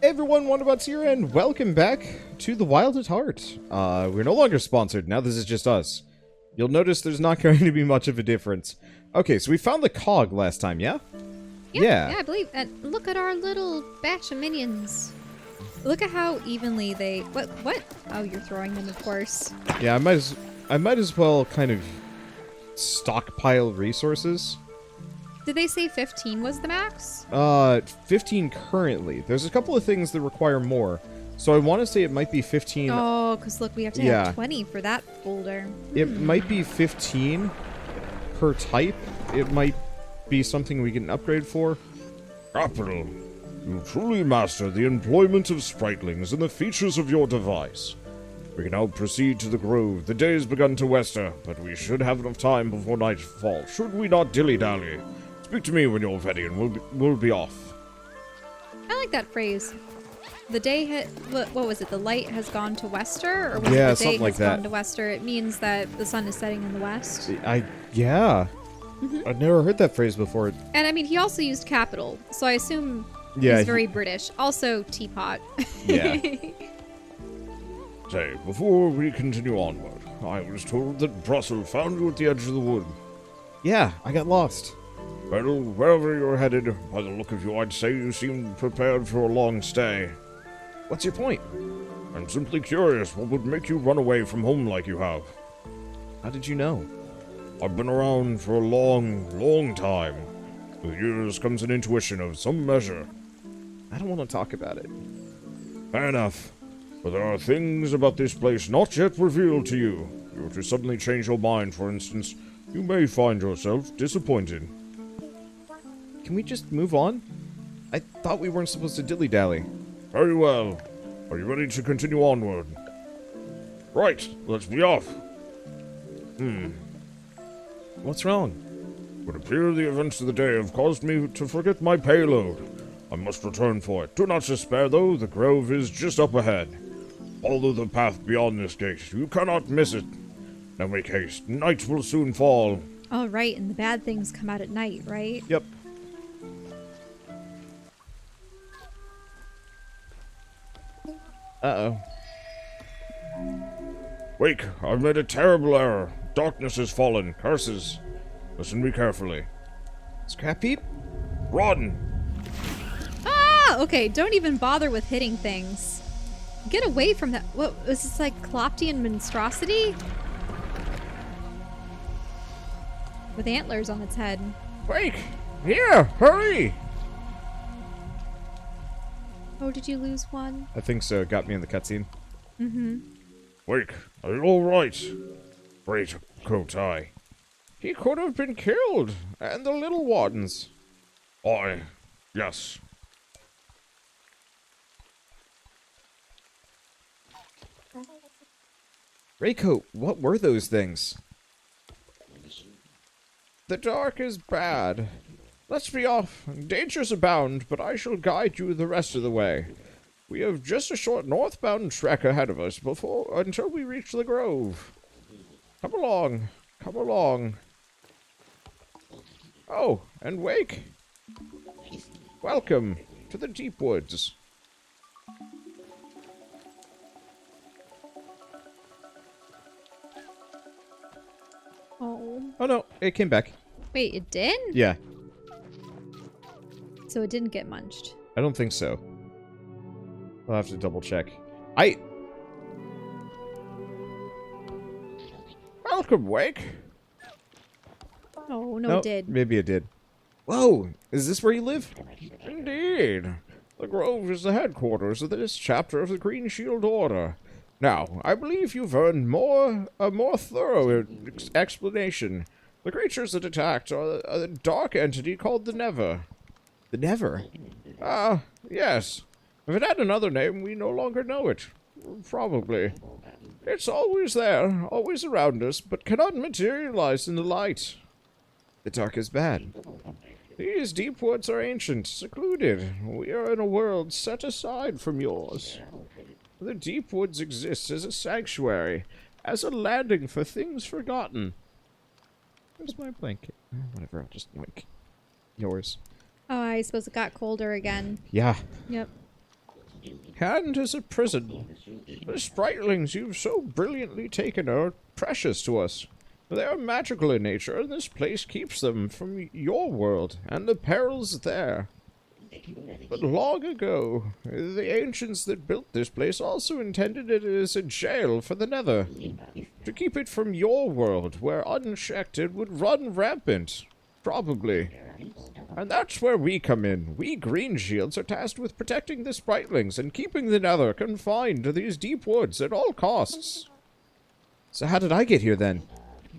Hey everyone, Wanderbots here, and welcome back to the Wild at Heart. We're no longer sponsored, now this is just us. You'll notice there's not going to be much of a difference. Okay, so we found the cog last time, yeah? Yeah, I believe. And look at our little batch of minions. Look at how evenly they... What? Oh, you're throwing them, of course. Yeah, I might as well kind of stockpile resources. Did they say 15 was the max? 15 currently. There's a couple of things that require more. So I want to say it might be 15. Oh, because look, we have to have 20 for that folder. It might be 15 per type. It might be something we can upgrade for. Capital. You truly master the employment of Spritelings and the features of your device. We can now proceed to the grove. The day has begun to wester, but we should have enough time before nightfall, should we not dilly-dally. Speak to me when you're ready, and we'll be off. I like that phrase. The day had... What was it? The light has gone to wester? Or was Yeah, it the day something like has that. gone to wester? It means that the sun is setting in the west. Yeah. I've never heard that phrase before. And I mean, he also used capital, so I assume Yeah, he's very British. Also, teapot. Yeah. Say, before we continue onward, I was told that Brussels found you at the edge of the wood. Yeah, I got lost. Well, wherever you're headed, by the look of you, I'd say you seem prepared for a long stay. What's your point? I'm simply curious what would make you run away from home like you have. How did you know? I've been around for a long time. With years comes an intuition of some measure. I don't want to talk about it. Fair enough. But there are things about this place not yet revealed to you. If you were to suddenly change your mind, for instance, you may find yourself disappointed. Can we just move on? I thought we weren't supposed to dilly-dally. Very well. Are you ready to continue onward? Right, let's be off. What's wrong? It would appear the events of the day have caused me to forget my payload. I must return for it. Do not despair, though. The grove is just up ahead. Follow the path beyond this gate. You cannot miss it. Now make haste. Night will soon fall. Oh, right, and the bad things come out at night, right? Yep. Uh-oh. Wake, I've made a terrible error. Darkness has fallen. Curses. Listen to me carefully. Scrap heap? Run! Ah, okay, don't even bother with hitting things. Get away from that. What, was this like Cloptian monstrosity? With antlers on its head. Wake! Here, hurry! Oh, did you lose one? I think so. It got me in the cutscene. Wake, are you alright? Great coat eye. He could have been killed, and the little ones. Yes. Raycoat, what were those things? The dark is bad. Let's be off. Dangers abound, but I shall guide you the rest of the way. We have just a short northbound trek ahead of us until we reach the grove. Come along. Come along. Oh, and Wake. Welcome to the deep woods. Oh no, it came back. Wait, it did? Yeah, So it didn't get munched. I don't think so. I'll have to double check. Welcome, Wake. Oh, no, Nope, it did. Maybe it did. Whoa, is this where you live? Indeed. The grove is the headquarters of this chapter of the Green Shield Order. Now, I believe you've earned a more thorough explanation. The creatures that attacked are a dark entity called the Never. The Never? Yes. If it had another name, we no longer know it. Probably. It's always there, always around us, but cannot materialize in the light. The dark is bad. These deep woods are ancient, secluded. We are in a world set aside from yours. The deep woods exist as a sanctuary, as a landing for things forgotten. Where's my blanket? Whatever, I'll just yoink. Yours. Oh, I suppose it got colder again. Yeah. Yep. and is a prison. The Spritelings you've so brilliantly taken are precious to us. They are magical in nature, and this place keeps them from your world and the perils there. But long ago, the ancients that built this place also intended it as a jail for the Nether, to keep it from your world, where unchecked it would run rampant, probably. And that's where we come in. We Green Shields are tasked with protecting the Spritelings and keeping the Nether confined to these deep woods at all costs. So how did I get here then?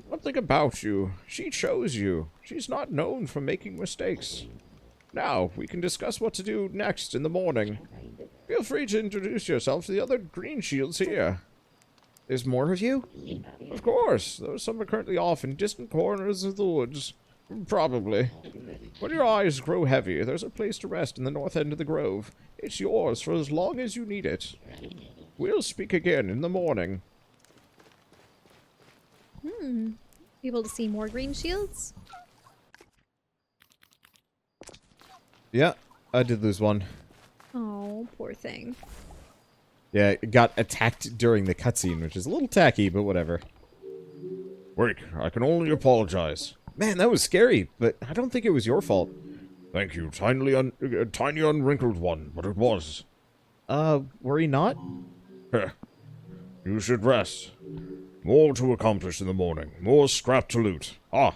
Something about you. She chose you. She's not known for making mistakes. Now, we can discuss what to do next in the morning. Feel free to introduce yourself to the other Green Shields here. There's more of you? Of course, though some are currently off in distant corners of the woods. Probably. When your eyes grow heavy, there's a place to rest in the north end of the grove. It's yours for as long as you need it. We'll speak again in the morning. Able to see more green shields? Yeah, I did lose one. Oh, poor thing. Yeah, it got attacked during the cutscene, which is a little tacky, but whatever. Wake, I can only apologize. Man, that was scary, but I don't think it was your fault. Thank you, tiny unwrinkled one, but it was. Worry not? Heh. You should rest. More to accomplish in the morning. More scrap to loot. Ah.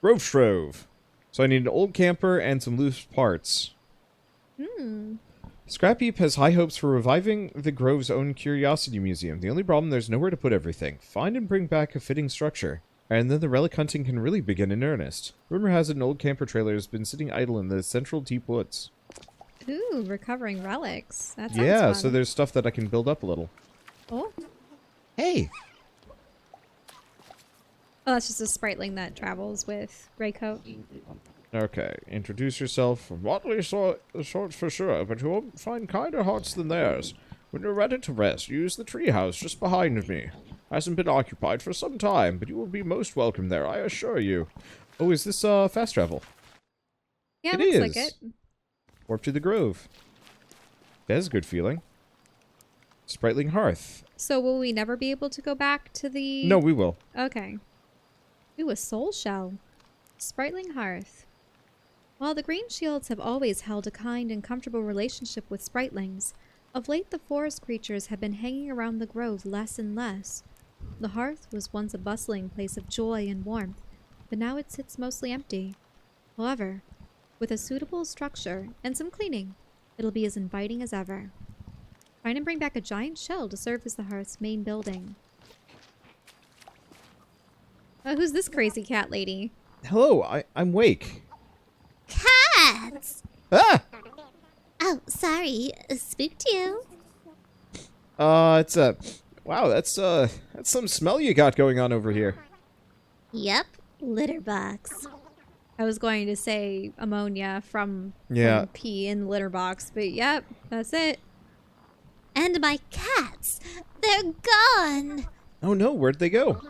Grove Shrove. So I need an old camper and some loose parts. Scrap Heap has high hopes for reviving the Grove's own curiosity museum. The only problem, there's nowhere to put everything. Find and bring back a fitting structure. And then the relic hunting can really begin in earnest. Rumor has it an old camper trailer has been sitting idle in the central deep woods. Ooh, recovering relics. That sounds Yeah, fun. so there's stuff that I can build up a little. Oh. Hey! Oh, that's just a Spriteling that travels with Greycoat. Okay, introduce yourself. Motley sorts for sure, but you won't find kinder hearts than theirs. When you're ready to rest, use the treehouse just behind me. Hasn't been occupied for some time, but you will be most welcome there, I assure you. Oh, is this fast travel? Yeah, It looks is. like it. Warp to the Grove. That is a good feeling. Spriteling Hearth. So will we never be able to go back to the... No, we will. Okay. Ooh, a soul shell. Spriteling Hearth. While the Green Shields have always held a kind and comfortable relationship with Spritelings, of late the forest creatures have been hanging around the grove less and less. The hearth was once a bustling place of joy and warmth, but now it sits mostly empty. However, with a suitable structure and some cleaning, it'll be as inviting as ever. Find and bring back a giant shell to serve as the hearth's main building. Who's this crazy cat lady? Hello, I'm Wake. Cats! Ah! Oh, sorry. Spooked you. It's wow, that's some smell you got going on over here. Yep. Litter box. I was going to say ammonia from pee in the litter box, but yep, that's it. And my cats. They're gone. Oh no, where'd they go?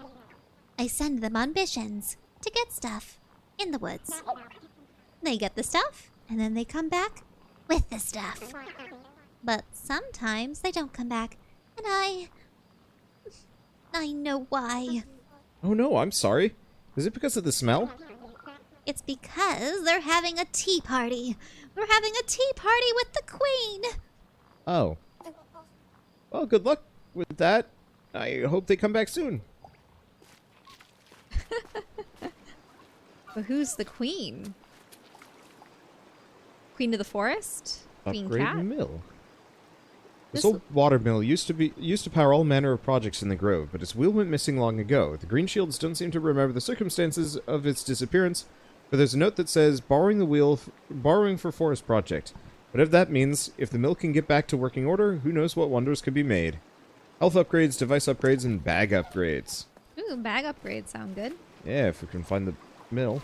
I send them on missions to get stuff in the woods. They get the stuff, and then they come back with the stuff. But sometimes they don't come back, and I know why. Oh no, I'm sorry. Is it because of the smell? It's because they're having a tea party. We're having a tea party with the queen. Oh. Well, good luck with that. I hope they come back soon. But who's the queen? Queen of the forest? Queen Upgrade cat? mill. This This old water mill used to power all manner of projects in the grove, but its wheel went missing long ago. The Green Shields don't seem to remember the circumstances of its disappearance, but there's a note that says borrowing for forest project. Whatever that means, if the mill can get back to working order, who knows what wonders could be made. Health upgrades, device upgrades, and bag upgrades. Ooh, bag upgrades sound good. Yeah, if we can find the mill.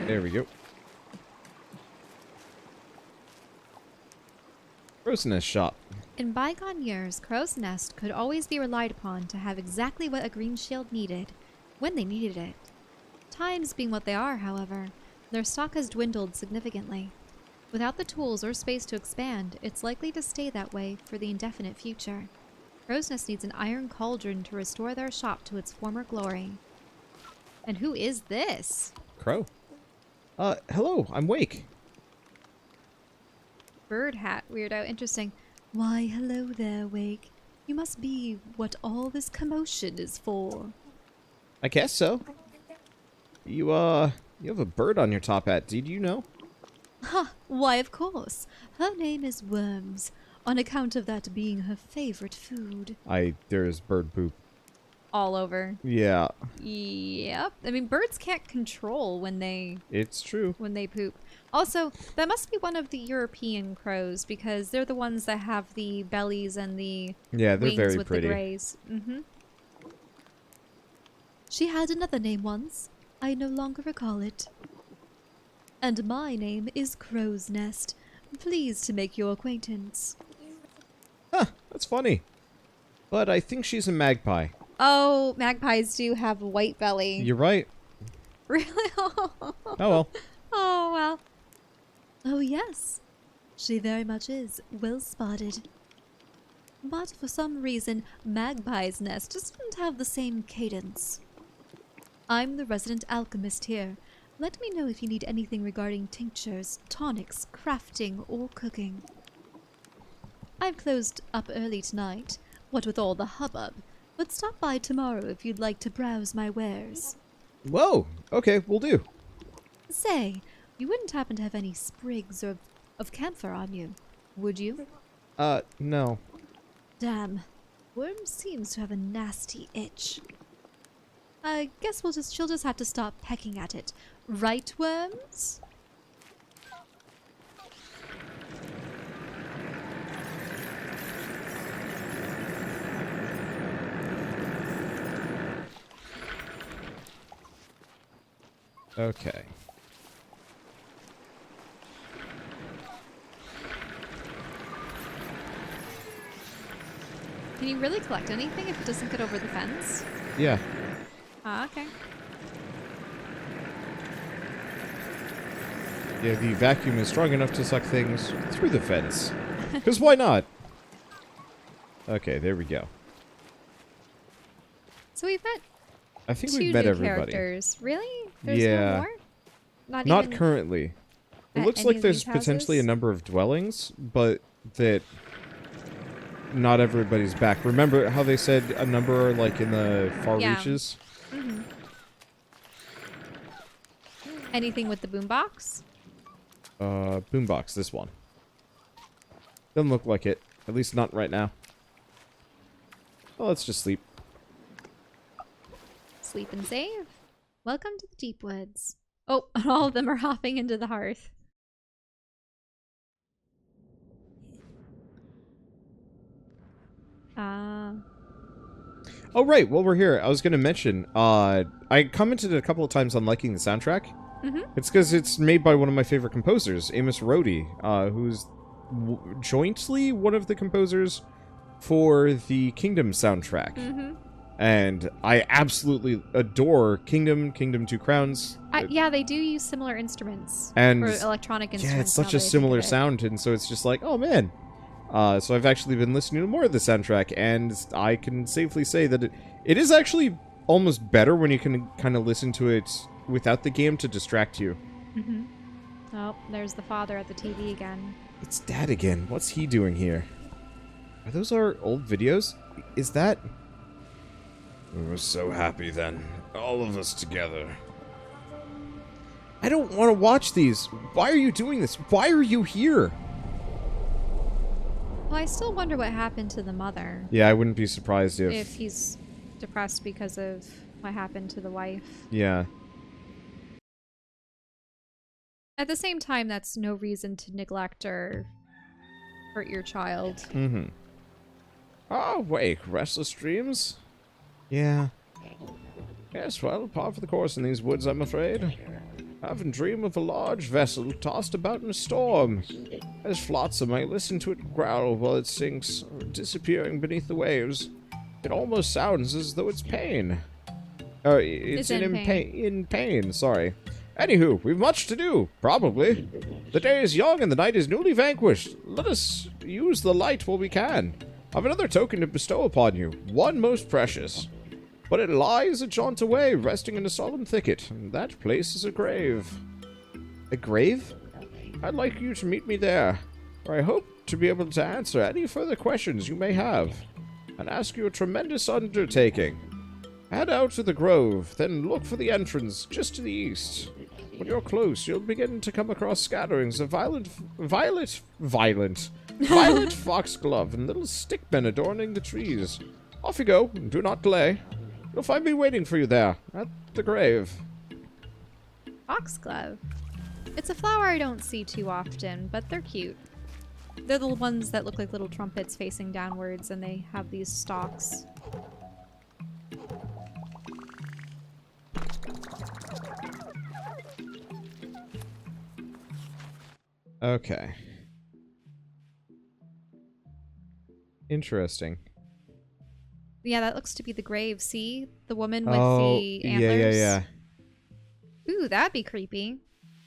There we go. Crow's Nest shop. In bygone years, Crow's Nest could always be relied upon to have exactly what a green shield needed, when they needed it. Times being what they are, however, their stock has dwindled significantly. Without the tools or space to expand, it's likely to stay that way for the indefinite future. Crow's Nest needs an iron cauldron to restore their shop to its former glory. And who is this? Crow. Hello, I'm Wake. Bird hat weirdo, interesting. Why, hello there, Wake. You must be what all this commotion is for. I guess so. You have a bird on your top hat. Did you know? Ha! Why, of course. Her name is Worms, on account of that being her favorite food. There's bird poop. All over. Yeah. Yep. I mean, birds can't control when they It's true. poop. Also, that must be one of the European crows, because they're the ones that have the bellies and the Yeah, they're wings very with pretty. the grays. Mm-hmm. She had another name once. I no longer recall it. And my name is Crow's Nest. Pleased to make your acquaintance. Huh, that's funny. But I think she's a magpie. Oh, magpies do have a white belly. You're right. Really? Oh well. Oh, well. Oh, yes. She very much is. Well spotted. But for some reason, Magpie's Nest just didn't have the same cadence. I'm the resident alchemist here. Let me know if you need anything regarding tinctures, tonics, crafting, or cooking. I've closed up early tonight, what with all the hubbub, but stop by tomorrow if you'd like to browse my wares. Whoa. Okay, we'll do. Say, you wouldn't happen to have any sprigs of camphor on you, would you? No. Damn. Worm seems to have a nasty itch. I guess she'll just have to stop pecking at it. Right, Worms? Okay. Can you really collect anything if it doesn't get over the fence? Yeah. Ah, okay. Yeah, the vacuum is strong enough to suck things through the fence. Because why not? Okay, there we go. So we've met I think two we've met new everybody. characters. Really? There's Yeah. no more? Not even currently. It at looks any like of there's these potentially a houses? number of dwellings, but that not everybody's back. Remember how they said a number are like in the far Yeah. reaches? Mm-hmm. Anything with the boombox? Boombox, this one. Doesn't look like it. At least not right now. Well, let's just sleep. Sleep and save. Welcome to the deep woods. Oh, and all of them are hopping into the hearth. Ah. Oh, right. While we're here, I was going to mention, I commented a couple of times on liking the soundtrack. Mm-hmm. It's because it's made by one of my favorite composers, Amass, who's jointly one of the composers for the Kingdom soundtrack. Mm-hmm. And I absolutely adore Kingdom, Kingdom Two Crowns. Yeah, they do use similar instruments. And or electronic instruments. yeah, it's now such that a I think similar of it. sound, and so it's just like, oh man. So I've actually been listening to more of the soundtrack, and I can safely say that it is actually almost better when you can kind of listen to it without the game to distract you. Mm-hmm. Oh, there's the father at the TV again. It's Dad again. What's he doing here? Are those our old videos? Is that... We were so happy then, all of us together. I don't want to watch these. Why are you doing this? Why are you here? Well, I still wonder what happened to the mother. Yeah, I wouldn't be surprised If he's depressed because of what happened to the wife. Yeah. At the same time, that's no reason to neglect or hurt your child. Mm-hmm. Ah, wake, restless dreams? Yeah. Yes, well, par for the course in these woods, I'm afraid. I often dream of a large vessel tossed about in a storm. As flotsam, I listen to it growl while it sinks, disappearing beneath the waves. It almost sounds as though it's pain. It's in pain, sorry. Anywho, we've much to do, probably. The day is young and the night is newly vanquished. Let us use the light while we can. I've another token to bestow upon you, one most precious. But it lies a jaunt away, resting in a solemn thicket, and that place is a grave. A grave? I'd like you to meet me there, where I hope to be able to answer any further questions you may have, and ask you a tremendous undertaking. Head out to the grove, then look for the entrance just to the east. When you're close, you'll begin to come across scatterings of violent foxglove and little stickmen adorning the trees. Off you go, and do not delay. You'll find me waiting for you there, at the grave. Foxglove. It's a flower I don't see too often, but they're cute. They're the ones that look like little trumpets facing downwards, and they have these stalks. Okay. Interesting. Yeah, that looks to be the grave. See? The woman with the antlers? Yeah. Ooh, that'd be creepy.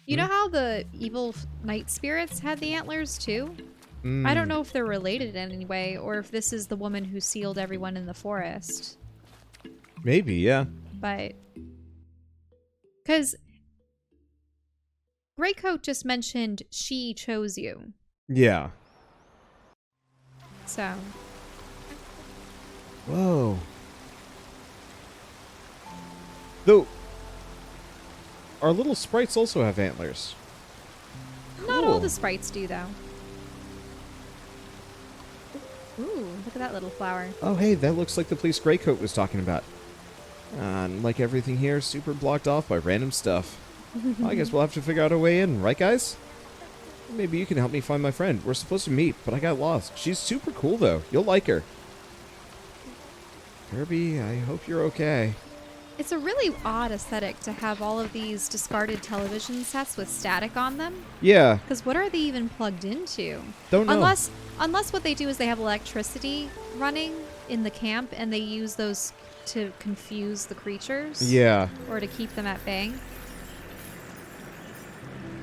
You know how the evil night spirits had the antlers too? I don't know if they're related in any way, or if this is the woman who sealed everyone in the forest. Maybe, yeah. But... because... Greycoat just mentioned she chose you. Yeah. So... Whoa. Though, our little sprites also have antlers. Not all Cool. the sprites do, though. Ooh, look at that little flower. Oh, hey, that looks like the place Greycoat was talking about. Like everything here, super blocked off by random stuff. Well, I guess we'll have to figure out a way in, right, guys? Maybe you can help me find my friend. We're supposed to meet, but I got lost. She's super cool, though. You'll like her. Kirby, I hope you're okay. It's a really odd aesthetic to have all of these discarded television sets with static on them. Yeah. Because what are they even plugged into? Don't know. Unless what they do is they have electricity running in the camp and they use those to confuse the creatures. Yeah. Or to keep them at bay.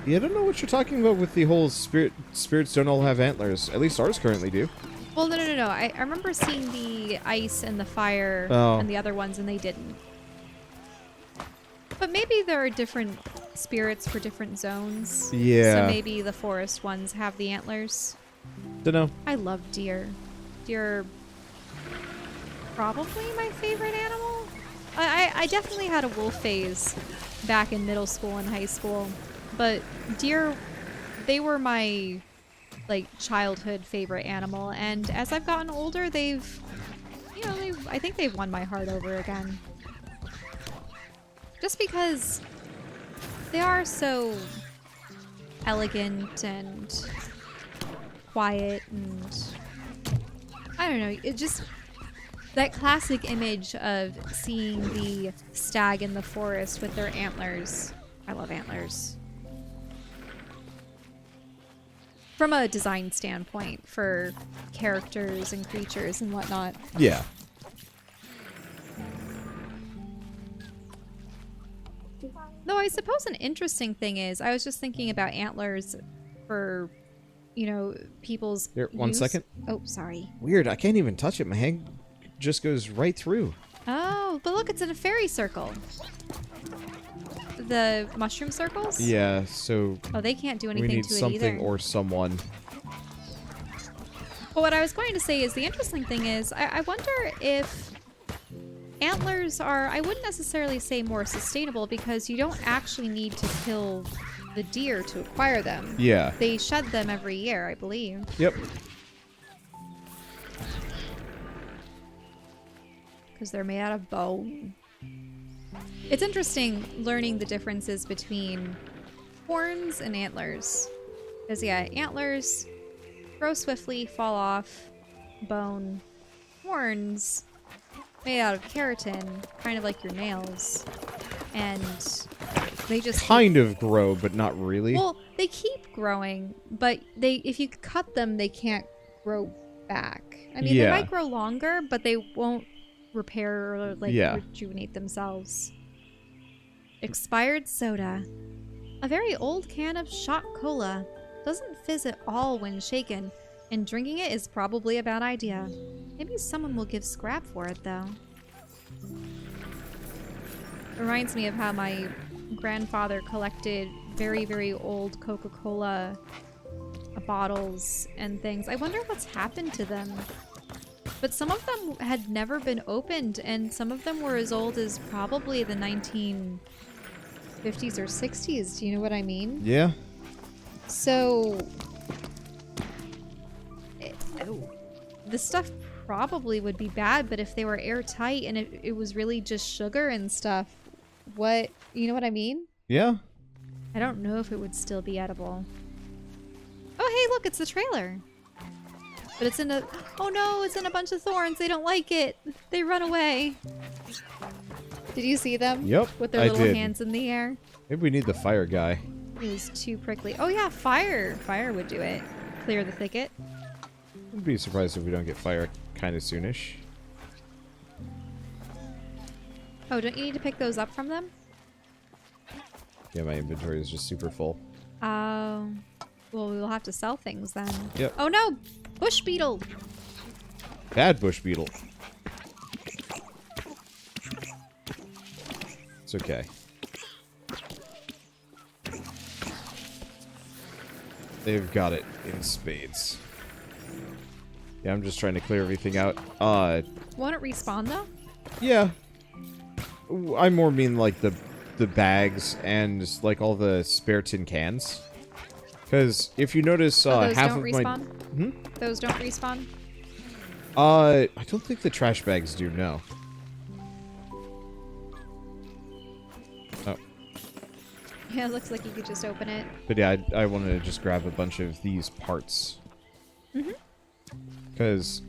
Yeah, I don't know what you're talking about with the whole spirits don't all have antlers. At least ours currently do. Well, no. I remember seeing the ice and the fire and the other ones, and they didn't. But maybe there are different spirits for different zones. Yeah. So maybe the forest ones have the antlers. Dunno. I love deer. Deer are probably my favorite animal. I definitely had a wolf phase back in middle school and high school. But deer, they were my childhood favorite animal, and as I've gotten older, I think they've won my heart over again. Just because they are so elegant and quiet, and I don't know, it just that classic image of seeing the stag in the forest with their antlers. I love antlers. From a design standpoint for characters and creatures and whatnot. Yeah. Though I suppose an interesting thing is, I was just thinking about antlers for, people's Here, 1 use. second. Oh, sorry. Weird, I can't even touch it. My hand just goes right through. Oh, but look, it's in a fairy circle. The mushroom circles? Yeah, so Oh, they can't do we anything need to it something either. or someone. But what I was going to say is the interesting thing is, I wonder if antlers are, I wouldn't necessarily say more sustainable because you don't actually need to kill the deer to acquire them. Yeah. They shed them every year, I believe. Yep. Because they're made out of bone. It's interesting learning the differences between horns and antlers. Because, yeah, antlers grow swiftly, fall off, bone. Horns, made out of keratin, kind of like your nails. And They just kind of grow, but not really. well, they keep growing, but if you cut them, they can't grow back. I mean, they Yeah. might grow longer, but they won't repair or like Yeah. rejuvenate themselves. Expired soda. A very old can of shot cola. Doesn't fizz at all when shaken, and drinking it is probably a bad idea. Maybe someone will give scrap for it, though. Reminds me of how my grandfather collected very, very old Coca-Cola bottles and things. I wonder what's happened to them. But some of them had never been opened, and some of them were as old as probably the 1950s or 60s. Do you know what I mean? Yeah. So, the stuff probably would be bad, but if they were airtight and it was really just sugar and stuff, you know what I mean? Yeah. I don't know if it would still be edible. Oh, hey, look, it's the trailer. But it's in oh no, it's in a bunch of thorns. They don't like it. They run away. Did you see them? Yep, With their I little did. hands in the air. Maybe we need the fire guy. It was too prickly. Oh yeah, fire. Fire would do it. Clear the thicket. I'd be surprised if we don't get fire kind of soonish. Oh, don't you need to pick those up from them? Yeah, my inventory is just super full. Oh. Well, we will have to sell things then. Yep. Oh no! Bush beetle! Bad bush beetle. It's okay. They've got it in spades. Yeah, I'm just trying to clear everything out. Won't it respawn though? Yeah. I more mean like the bags and like all the spare tin cans. Because if you notice, those half don't of respawn? my Those don't respawn? I don't think the trash bags do. No. Oh, Yeah, it looks like you could just open it. but yeah, I wanted to just grab a bunch of these parts. Because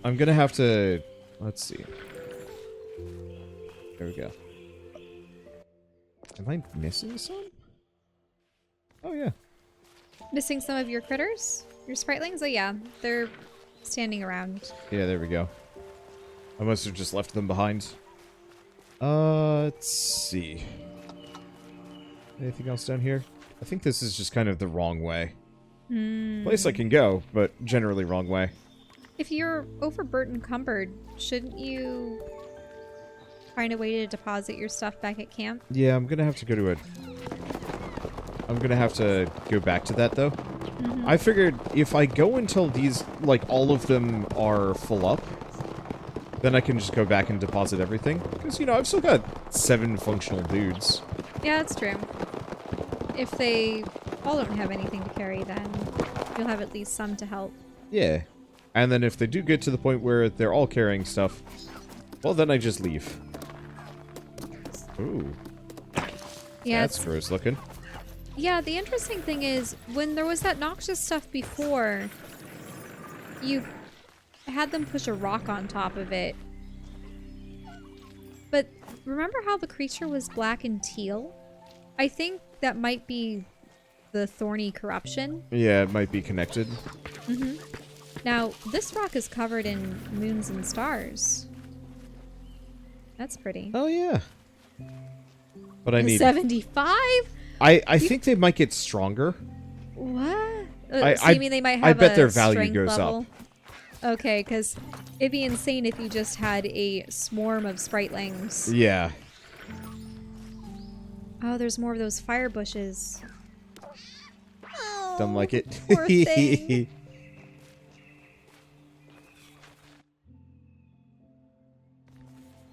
I'm gonna have to. Let's see. There we go. Am I missing some? Oh yeah. Missing some of your critters? Your spritelings? Oh yeah, they're standing around. Yeah, there we go. I must have just left them behind. Let's see. Anything else down here? I think this is just kind of the wrong way. Place I can go, but generally wrong way. If you're overburdened and encumbered, shouldn't you find a way to deposit your stuff back at camp? Yeah, I'm gonna have to go to a... I'm gonna have to go back to that, though. I figured if I go until these, like, all of them are full up, then I can just go back and deposit everything. Because, you know, I've still got 7 functional dudes. Yeah, that's true. If they all don't have anything to carry, then you'll have at least some to help. Yeah. And then if they do get to the point where they're all carrying stuff, well, then I just leave. Ooh. Yeah, That's gross looking. yeah, the interesting thing is, when there was that noxious stuff before, you had them push a rock on top of it. But remember how the creature was black and teal? I think that might be the thorny corruption. Yeah, it might be connected. Now, this rock is covered in moons and stars. That's pretty. Oh, yeah. But I need... 75? I think they might get stronger. What? I- So you mean they might have I bet a their value strength goes level? up. Okay, because it'd be insane if you just had a swarm of spritelings. Yeah. Oh, there's more of those fire bushes. Don't like it. Poor thing.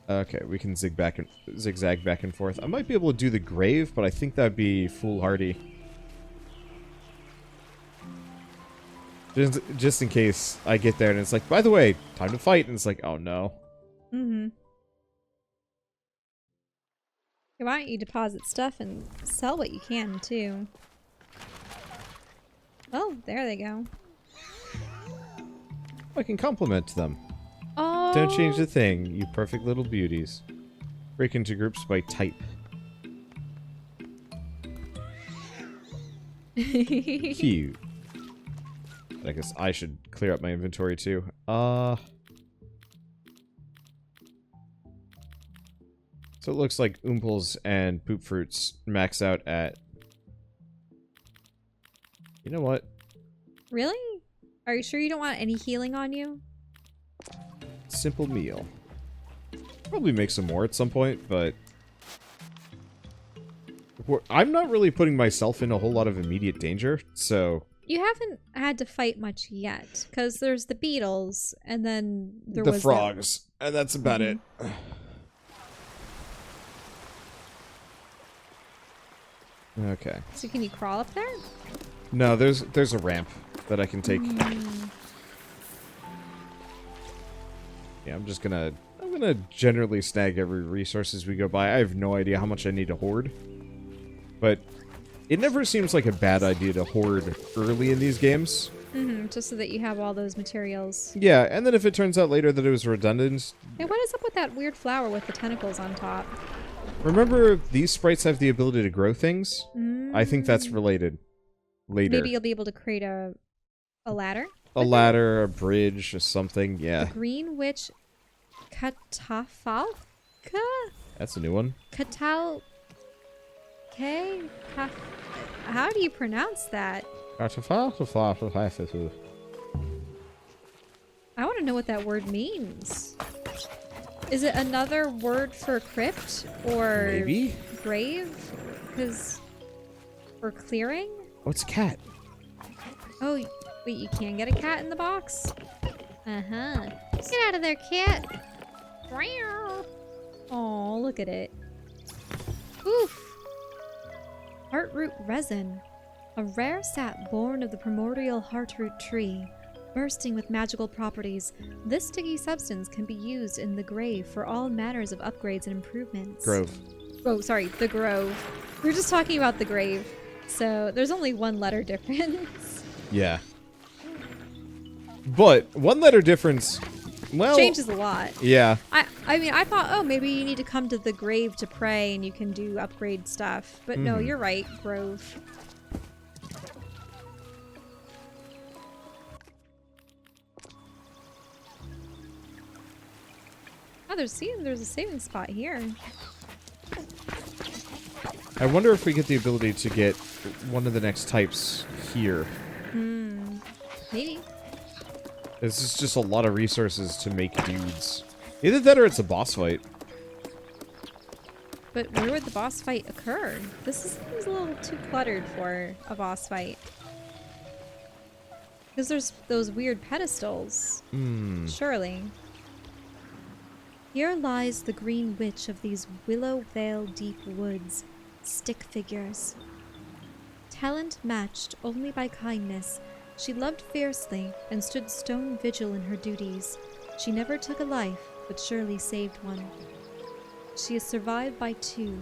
Okay, we can zigzag back and forth. I might be able to do the grave, but I think that'd be foolhardy. Just in case I get there and it's like, by the way, time to fight, and it's like, oh no. Mm-hmm. Why don't you deposit stuff and sell what you can, too? Oh, there they go. I can compliment them. Oh, Don't change a thing, you perfect little beauties. Break into groups by type. Cute. I guess I should clear up my inventory too. So it looks like Oomples and Poop Fruits max out at... You know what? Really? Are you sure you don't want any healing on you? Simple meal. Probably make some more at some point, but... I'm not really putting myself in a whole lot of immediate danger, so... You haven't had to fight much yet, because there's the beetles, and then there the was frogs, and that's about it. Okay. So can you crawl up there? No, there's a ramp that I can take. Yeah, I'm gonna generally snag every resource as we go by. I have no idea how much I need to hoard, but it never seems like a bad idea to hoard early in these games. Just so that you have all those materials. Yeah, and then if it turns out later that it was redundant... Hey, what is up with that weird flower with the tentacles on top? Remember, these sprites have the ability to grow things? I think that's related. Later. Maybe you'll be able to create a ladder? A ladder, a bridge, or something, yeah. The Green Witch Catafalca? That's a new one. Catal... How do you pronounce that? I want to know what that word means. Is it another word for crypt or Maybe? grave? Because for clearing? Oh, it's a cat. Oh, wait, you can get a cat in the box? Uh-huh. Get out of there, cat. Oh, look at it. Oof. Heartroot resin. A rare sap born of the primordial heartroot tree. Bursting with magical properties, this sticky substance can be used in the grave for all manners of upgrades and improvements. Grove. Oh, sorry, the grove. We were just talking about the grave. So there's only one letter difference. Yeah. But one letter difference, well... Changes a lot. Yeah. I mean, I thought, oh, maybe you need to come to the grave to pray and you can do upgrade stuff. But no, you're right, grove. Oh, there's a saving spot here. I wonder if we get the ability to get one of the next types here. Maybe. This is just a lot of resources to make dudes. Either that or it's a boss fight. But where would the boss fight occur? This seems a little too cluttered for a boss fight. Because there's those weird pedestals. Surely. Here lies the green witch of these Willow Vale deep woods, stick figures. Talent matched only by kindness, she loved fiercely and stood stone vigil in her duties. She never took a life, but surely saved one. She is survived by two,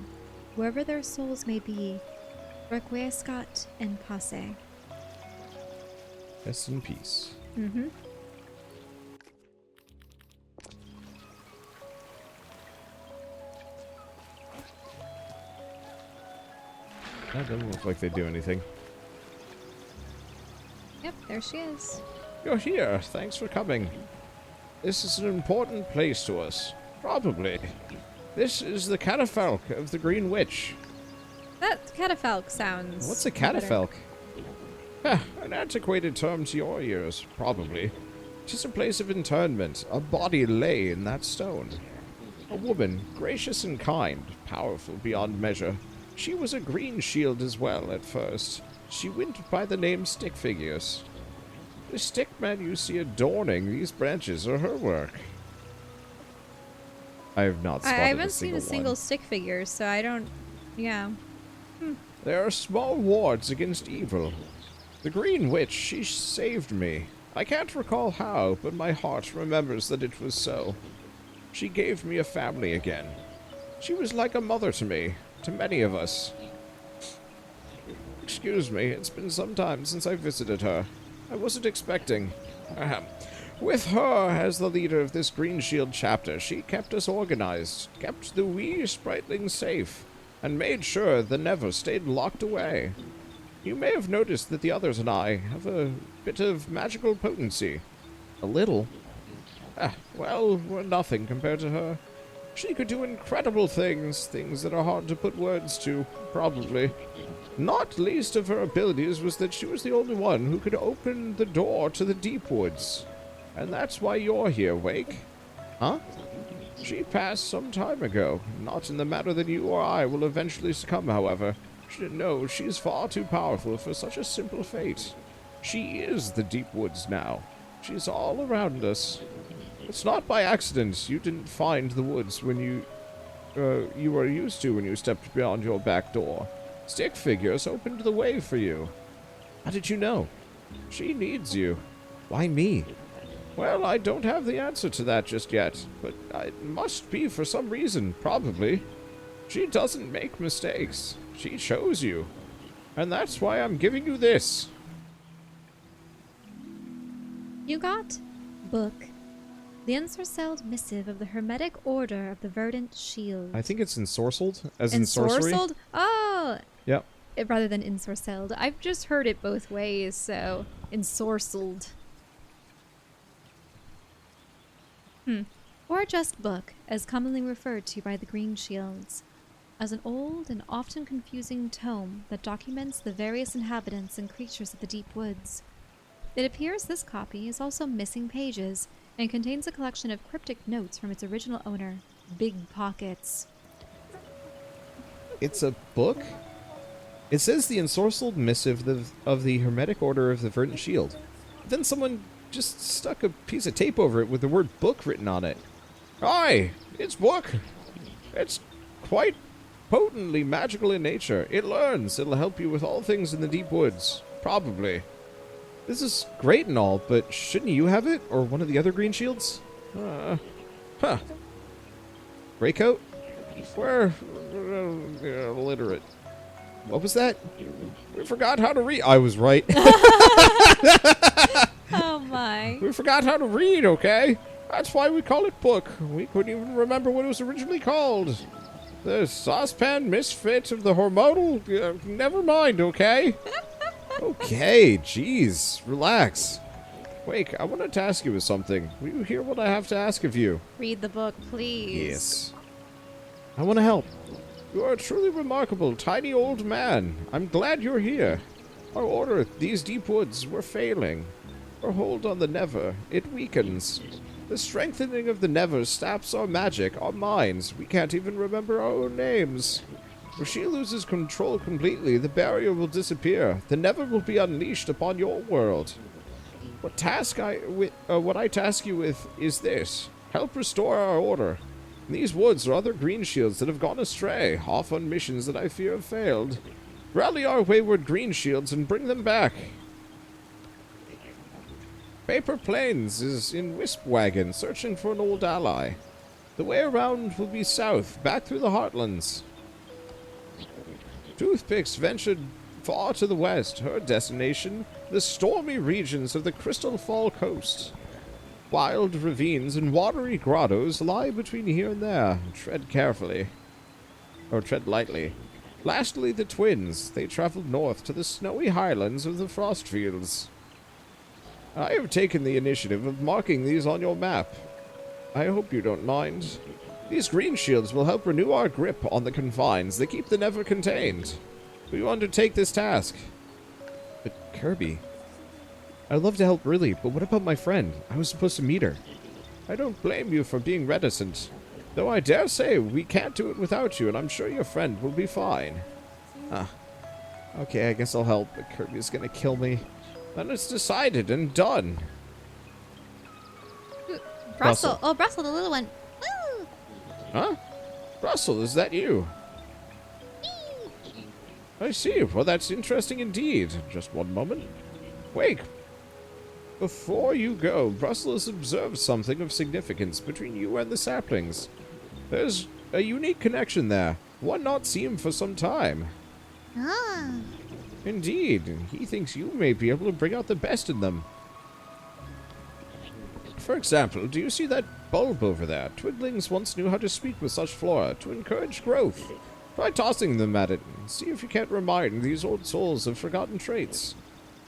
wherever their souls may be, requiescat in pace. Rest in peace. That doesn't look like they do anything. Yep, there she is. You're here. Thanks for coming. This is an important place to us. Probably. This is the catafalque of the Green Witch. That catafalque sounds... What's a better. catafalque? An antiquated term to your ears, probably. It is a place of internment. A body lay in that stone. A woman, gracious and kind, powerful beyond measure. She was a green shield as well at first. She went by the name Stickfigures. The stickmen you see adorning these branches are her work. I have not spotted I haven't seen a one. single stick figure, so I don't... Yeah. They are small wards against evil. The Green Witch, she saved me. I can't recall how, but my heart remembers that it was so. She gave me a family again. She was like a mother to me, to many of us. Excuse me, it's been some time since I visited her. I wasn't expecting... With her as the leader of this Green Shield chapter, she kept us organized, kept the wee Spritelings safe, and made sure the Never stayed locked away. You may have noticed that the others and I have a bit of magical potency. A little. Well, we're nothing compared to her. She could do incredible things, things that are hard to put words to, probably. Not least of her abilities was that she was the only one who could open the door to the deep woods. And that's why you're here, Wake. Huh? She passed some time ago, not in the manner that you or I will eventually succumb, however. No, she's far too powerful for such a simple fate. She is the deep woods now. She's all around us. It's not by accident you didn't find the woods when you were used to when you stepped beyond your back door. Stick figures opened the way for you. How did you know? She needs you. Why me? Well, I don't have the answer to that just yet, but it must be for some reason, probably. She doesn't make mistakes. She chose you. And that's why I'm giving you this. You got book. The ensorcelled missive of the Hermetic Order of the Verdant Shield. I think it's ensorcelled, as in sorcery. Ensorcelled? Oh! Yep. Rather than ensorcelled. I've just heard it both ways, so ensorcelled. Or just book, as commonly referred to by the Green Shields, as an old and often confusing tome that documents the various inhabitants and creatures of the deep woods. It appears this copy is also missing pages and contains a collection of cryptic notes from its original owner, Big Pockets. It's a book? It says the ensorcelled missive of the Hermetic Order of the Verdant Shield. Then someone just stuck a piece of tape over it with the word book written on it. Aye, it's book. It's quite potently magical in nature. It learns. It'll help you with all things in the deep woods. Probably. This is great and all, but shouldn't you have it? Or one of the other Green Shields? Greycoat? We're illiterate. What was that? We forgot how to read. I was right. Oh my. We forgot how to read, okay? That's why we call it book. We couldn't even remember what it was originally called. The saucepan misfit of the hormonal? Never mind, okay? Okay, jeez, relax. Wake, I wanted to ask you something. Will you hear what I have to ask of you? Read the book, please. Yes. I want to help. You are a truly remarkable, tiny old man. I'm glad you're here. Our order, these deep woods, we're failing. Our hold on the Never, it weakens. The strengthening of the Never saps our magic, our minds. We can't even remember our own names. If she loses control completely, the barrier will disappear. The Never will be unleashed upon your world. What I task you with is this. Help restore our order. In these woods are other Green Shields that have gone astray, off on missions that I fear have failed. Rally our wayward Green Shields and bring them back. Paper Plains is in Wisp Wagon, searching for an old ally. The way around will be south, back through the Heartlands. Toothpicks ventured far to the west, her destination, the stormy regions of the Crystal Fall Coast. Wild ravines and watery grottos lie between here and there. Tread carefully. Or tread lightly. Lastly, the twins. They traveled north to the snowy highlands of the Frostfields. I have taken the initiative of marking these on your map. I hope you don't mind. These Green Shields will help renew our grip on the confines that keep the Never contained. Will you undertake this task? But Kirby, I'd love to help really, but what about my friend? I was supposed to meet her. I don't blame you for being reticent. Though I dare say we can't do it without you, and I'm sure your friend will be fine. Okay, I guess I'll help, but Kirby's gonna kill me. Then it's decided and done. Brussel. Oh, Brussel, the little one. Woo! Huh? Russell, is that you? I see. Well, that's interesting indeed. Just one moment. Wait. Before you go, Russell has observed something of significance between you and the saplings. There's a unique connection there, one not seen for some time. Ah. Indeed, he thinks you may be able to bring out the best in them. For example, do you see that bulb over there? Twiglings once knew how to speak with such flora to encourage growth. Try tossing them at it and see if you can't remind these old souls of forgotten traits.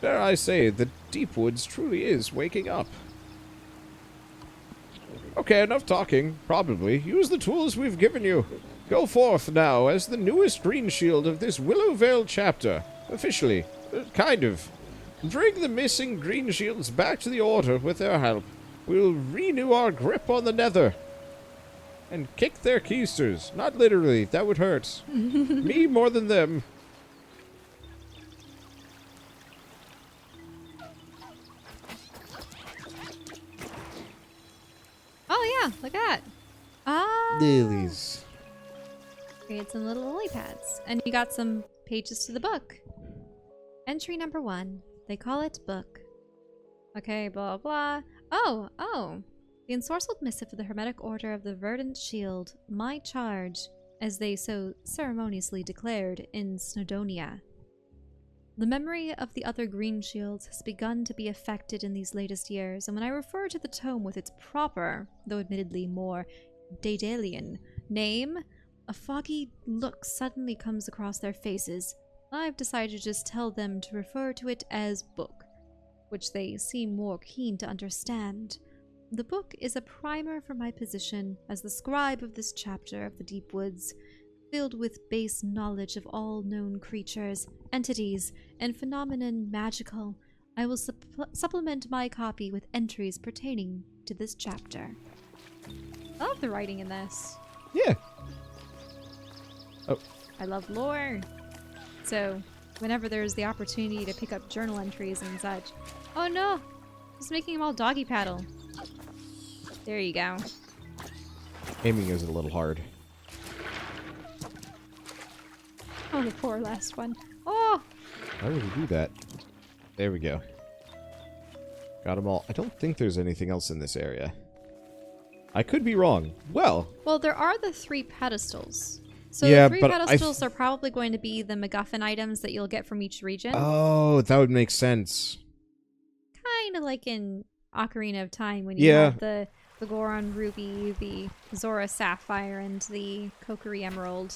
Dare I say, the deep woods truly is waking up. Okay, enough talking. Probably. Use the tools we've given you. Go forth now as the newest green shield of this Willowvale chapter. Officially. Kind of. Bring the missing green shields back to the Order with their help. We'll renew our grip on the Nether. And kick their keisters. Not literally. That would hurt. Me more than them. Oh yeah, look at that. Ah. Lilies. Create some little lily pads. And you got some pages to the book. Entry number 1. They call it book. Okay, blah blah. Oh. The ensorcelled missive of the Hermetic Order of the Verdant Shield, my charge, as they so ceremoniously declared in Snowdonia. The memory of the other green shields has begun to be affected in these latest years, and when I refer to the tome with its proper, though admittedly more Daedalian, name, a foggy look suddenly comes across their faces. I've decided to just tell them to refer to it as book, which they seem more keen to understand. The book is a primer for my position as the scribe of this chapter of the Deep Woods, filled with base knowledge of all known creatures, entities, and phenomenon magical. I will supplement my copy with entries pertaining to this chapter. I love the writing in this. Yeah. Oh. I love lore. So, whenever there's the opportunity to pick up journal entries and such. Oh no! Just making them all doggy paddle. There you go. Aiming is a little hard. Oh, the poor last one. Oh! Why would he do that? There we go. Got them all. I don't think there's anything else in this area. I could be wrong. Well, There are the 3 pedestals. So yeah, the 3 but pedestals are probably going to be the MacGuffin items that you'll get from each region. Oh, that would make sense. Kind of like in Ocarina of Time when you have the Goron Ruby, the Zora Sapphire, and the Kokiri Emerald.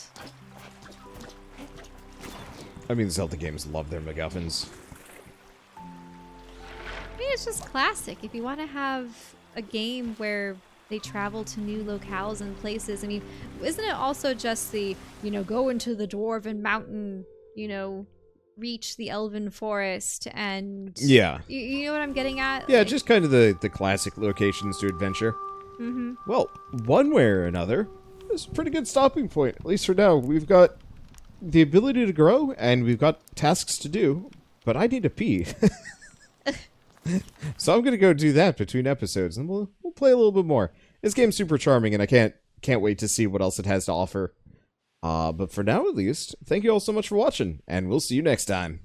I mean, Zelda games love their MacGuffins. I mean, it's just classic. If you want to have a game where they travel to new locales and places, I mean, isn't it also just the, go into the Dwarven Mountain, reach the Elven Forest, and... Yeah. You know what I'm getting at? Yeah, just kind of the classic locations to adventure. Mm-hmm. Well, one way or another, it's a pretty good stopping point, at least for now. We've got the ability to grow, and we've got tasks to do, but I need to pee. So I'm going to go do that between episodes, and we'll play a little bit more. This game's super charming, and I can't wait to see what else it has to offer. But for now, at least, thank you all so much for watching, and we'll see you next time.